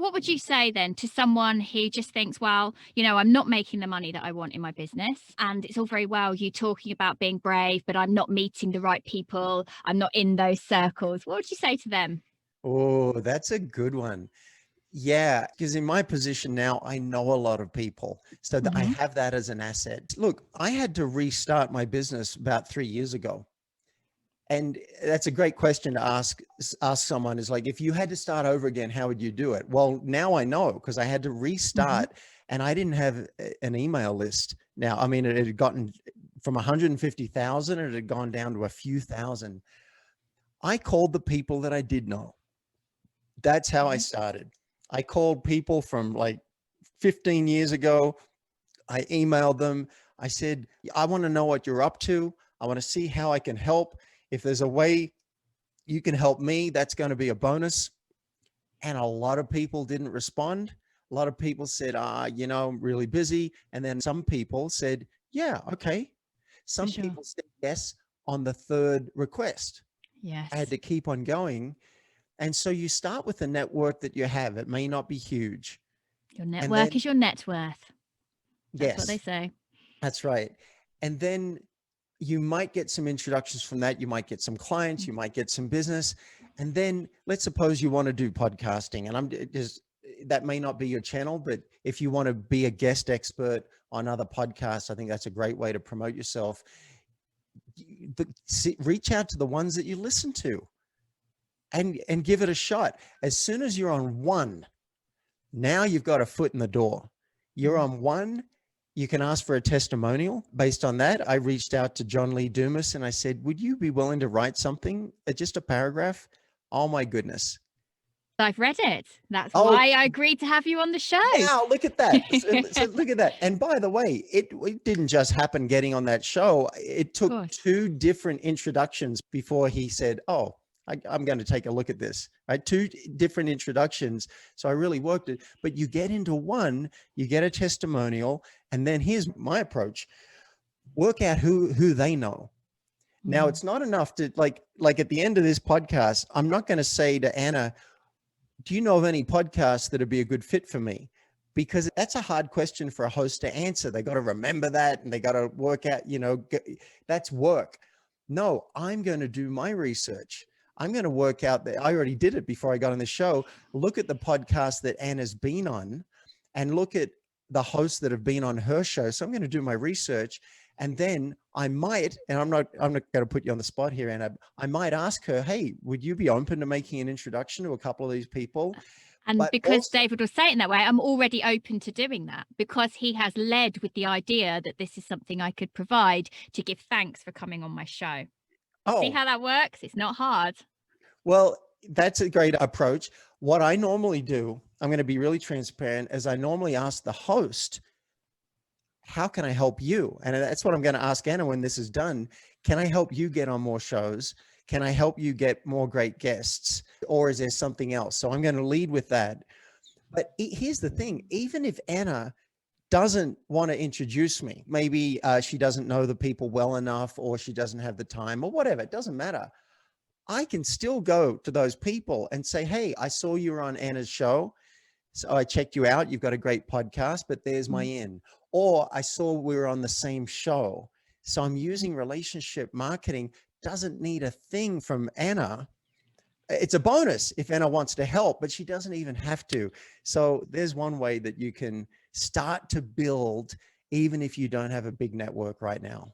what would you say then to someone who just thinks, well, I'm not making the money that I want in my business, and it's all very well you talking about being brave, but I'm not meeting the right people. I'm not in those circles. What would you say to them? Oh, that's a good one. Yeah, because in my position now, I know a lot of people. So I Hmm. have that as an asset. Look, I had to restart my business about 3 years ago. And that's a great question to ask someone is like, if you had to start over again, how would you do it? Well, now I know because I had to Hmm. restart and I didn't have an email list. Now, I mean, it had gotten from 150,000, it had gone down to a few thousand. I called the people that I did know. That's how I Hmm. started. I called people from like 15 years ago. I emailed them. I said, I want to know what you're up to. I want to see how I can help. If there's a way you can help me, that's going to be a bonus. And a lot of people didn't respond. A lot of people said, I'm really busy. And then some people said, yeah, okay. For Some sure. people said yes on the third request. I had Yes. to keep on going. And so you start with the network that you have. It may not be huge. Your And network then, is your net worth. That's what they yes, say. that's right. And then you might get some introductions from that. You might get some clients, Mm. you might get some business. And then let's suppose you want to do podcasting and just, that may not be your channel, but if you want to be a guest expert on other podcasts, I think that's a great way to promote yourself. Reach out to the ones that you listen to and give it a shot. As soon as you're on one, now you've got a foot in the door. You're Mm. on one, you can ask for a testimonial. Based on that, I reached out to John Lee Dumas and I said, would you be willing to write something, just a paragraph? Oh my goodness. I've read it. That's Oh, why I agreed to have you on the show. now look at that. So Of look at that. And by the way, it didn't just happen getting on that show. It took course. two different introductions before he said, oh, I'm going to take a look at this, right? Two different introductions. So I really worked it, but you get into one, you get a testimonial. And then here's my approach: work out who they know. Now Mm. it's not enough to like at the end of this podcast, I'm not going to say to Anna, do you know of any podcasts that would be a good fit for me? Because that's a hard question for a host to answer. They got to remember that and they got to work out, that's work. No, I'm going to do my research. I'm going to work out that I already did it before I got on the show. Look at the podcast that Anna's been on and look at the hosts that have been on her show. So I'm going to do my research and then I might, and I'm not going to put you on the spot here, Anna. I might ask her, hey, would you be open to making an introduction to a couple of these people? And But because also, David was saying that way, I'm already open to doing that because he has led with the idea that this is something I could provide to give thanks for coming on my show. You see oh, how that works? It's not hard. well, that's a great approach. What I normally do, I'm going to be really transparent, is I normally ask the host, how can I help you? And that's what I'm going to ask Anna when this is done. Can I help you get on more shows? Can I help you get more great guests? Or is there something else? So I'm going to lead with that. But here's the thing, even if Anna doesn't want to introduce me, maybe she doesn't know the people well enough, or she doesn't have the time, or whatever, it doesn't matter. I can still go to those people and say, hey, I saw you were on Anna's show. So I checked you out. You've got a great podcast, but there's my Mm. in. Or I saw we were on the same show. So I'm using relationship marketing. Doesn't need a thing from Anna. It's a bonus if Anna wants to help, but she doesn't even have to. So there's one way that you can start to build, even if you don't have a big network right now.